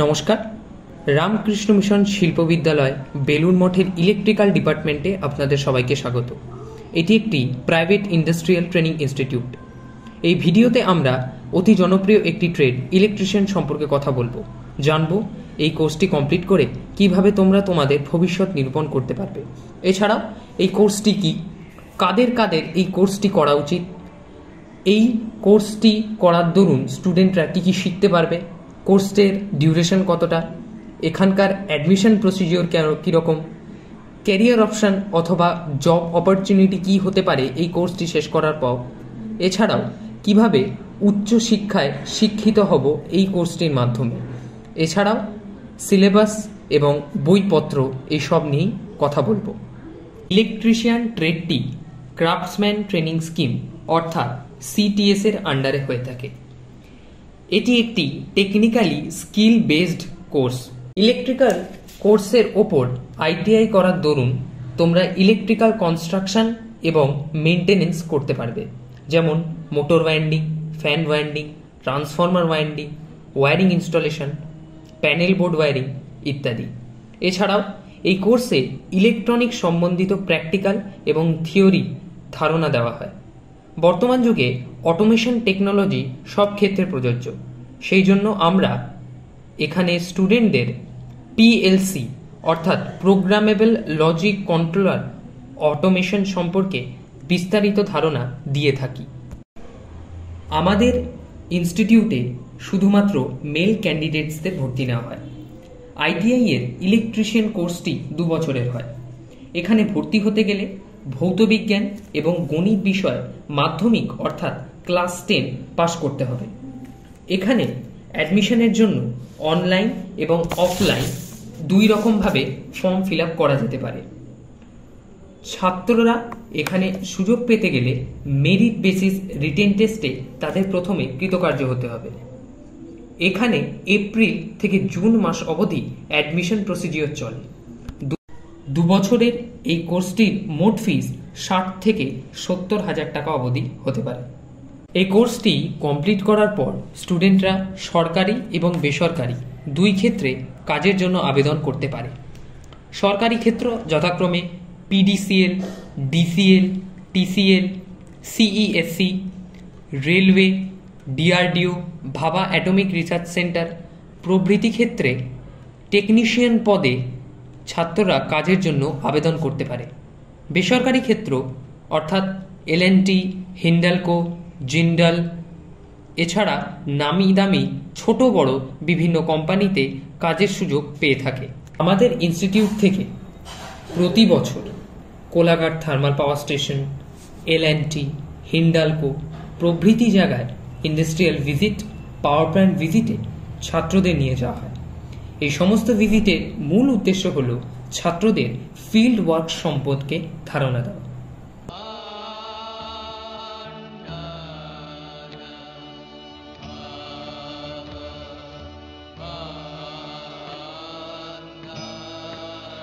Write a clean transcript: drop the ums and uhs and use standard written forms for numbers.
নমস্কার, রামকৃষ্ণ মিশন শিল্প বিদ্যালয় বেলুন মঠের ইলেকট্রিক্যাল ডিপার্টমেন্টে আপনাদের সবাইকে স্বাগত। এটি একটি প্রাইভেট ইন্ডাস্ট্রিয়াল ট্রেনিং ইনস্টিটিউট। এই ভিডিওতে আমরা অতি জনপ্রিয় একটি ট্রেড ইলেকট্রিশিয়ান সম্পর্কে কথা বলবো, জানবো এই কোর্সটি কমপ্লিট করে কিভাবে তোমরা তোমাদের ভবিষ্যৎ নিরূপণ করতে পারবে। এছাড়াও এই কোর্সটি কি, কাদের কাদের এই কোর্সটি করা উচিত, এই কোর্সটি করার দরুন স্টুডেন্টরা কী কী শিখতে পারবে, কোর্সের ডিউরেশন কতটা, এখানকার অ্যাডমিশন প্রসিজিওর কীরকম, ক্যারিয়ার অপশান অথবা জব অপরচুনিটি কী হতে পারে এই কোর্সটি শেষ করার পর, এছাড়াও কিভাবে উচ্চশিক্ষায় শিক্ষিত হব এই কোর্সটির মাধ্যমে, এছাড়াও সিলেবাস এবং বইপত্র এইসব নিয়েই কথা বলবো। ইলেকট্রিশিয়ান ট্রেডটি ক্রাফটসম্যান ট্রেনিং স্কিম অর্থাৎ CTS এর আন্ডারে হয়ে থাকে। এটি একটি technically skill based course. Electrical কোর্সের ওপর ITI করার দরুন তোমরা ইলেকট্রিক্যাল কনস্ট্রাকশন এবং মেনটেনেন্স করতে পারবে, যেমন motor winding, fan winding, transformer winding, wiring installation, panel board wiring ইত্যাদি। এছাড়াও এই কোর্সে ইলেকট্রনিক সম্বন্ধিত প্র্যাকটিক্যাল এবং থিওরি ধারণা দেওয়া হয়। বর্তমান যুগে অটোমেশন টেকনোলজি সব ক্ষেত্রে প্রযোজ্য, সেই জন্য আমরা এখানে স্টুডেন্টদের PLC অর্থাৎ প্রোগ্রামেবল লজিক কন্ট্রোলার অটোমেশন সম্পর্কে বিস্তারিত ধারণা দিয়ে থাকি। আমাদের ইনস্টিটিউটে শুধুমাত্র মেল ক্যান্ডিডেটসদের ভর্তি নেওয়া হয়। ITI এর ইলেকট্রিশিয়ান কোর্সটি 2 বছরের হয়। এখানে ভর্তি হতে গেলে ভৌতবিজ্ঞান এবং গণিত বিষয় মাধ্যমিক অর্থাৎ ক্লাস 10 পাস করতে হবে। এখানে অ্যাডমিশনের জন্য অনলাইন এবং অফলাইন দুই রকমভাবে ফর্ম ফিল আপ করা যেতে পারে। ছাত্ররা এখানে সুযোগ পেতে গেলে মেরিট বেসিস রিটেন টেস্টে তাদের প্রথমে কৃতকার্য হতে হবে। এখানে এপ্রিল থেকে জুন মাস অবধি অ্যাডমিশন প্রসিডিওর চলে। 2 বছরের এই কোর্সটির মোট ফিস 60 থেকে 70 হাজার টাকা অবধি হতে পারে। এই কোর্সটি কমপ্লিট করার পর স্টুডেন্টরা সরকারি এবং বেসরকারি দুই ক্ষেত্রে কাজের জন্য আবেদন করতে পারে। সরকারি ক্ষেত্র যথাক্রমে PDCL, DCL, TCL, CESC, railway, DRDO, ভাবা অ্যাটমিক রিসার্চ সেন্টার প্রভৃতি ক্ষেত্রে টেকনিশিয়ান পদে ছাত্ররা কাজের জন্য আবেদন করতে পারে। বেসরকারি ক্ষেত্র অর্থাৎ L&T, হিন্ডালকো, জিন্দাল এছাড়া নামি দামি ছোট বড় বিভিন্ন কোম্পানিতে কাজের সুযোগ পেয়ে থাকে। আমাদের ইনস্টিটিউট থেকে প্রতি বছর Kolaghat thermal power station, L&T, Hindalco প্রভৃতি জায়গায় ইন্ডাস্ট্রিয়াল ভিজিট, পাওয়ার প্ল্যান্ট ভিজিটে ছাত্রদের নিয়ে যাওয়া হয়। এই সমস্ত ভিজিটের মূল উদ্দেশ্য হল ছাত্রদের ফিল্ড ওয়ার্ক সম্পর্কে ধারণা দেওয়া।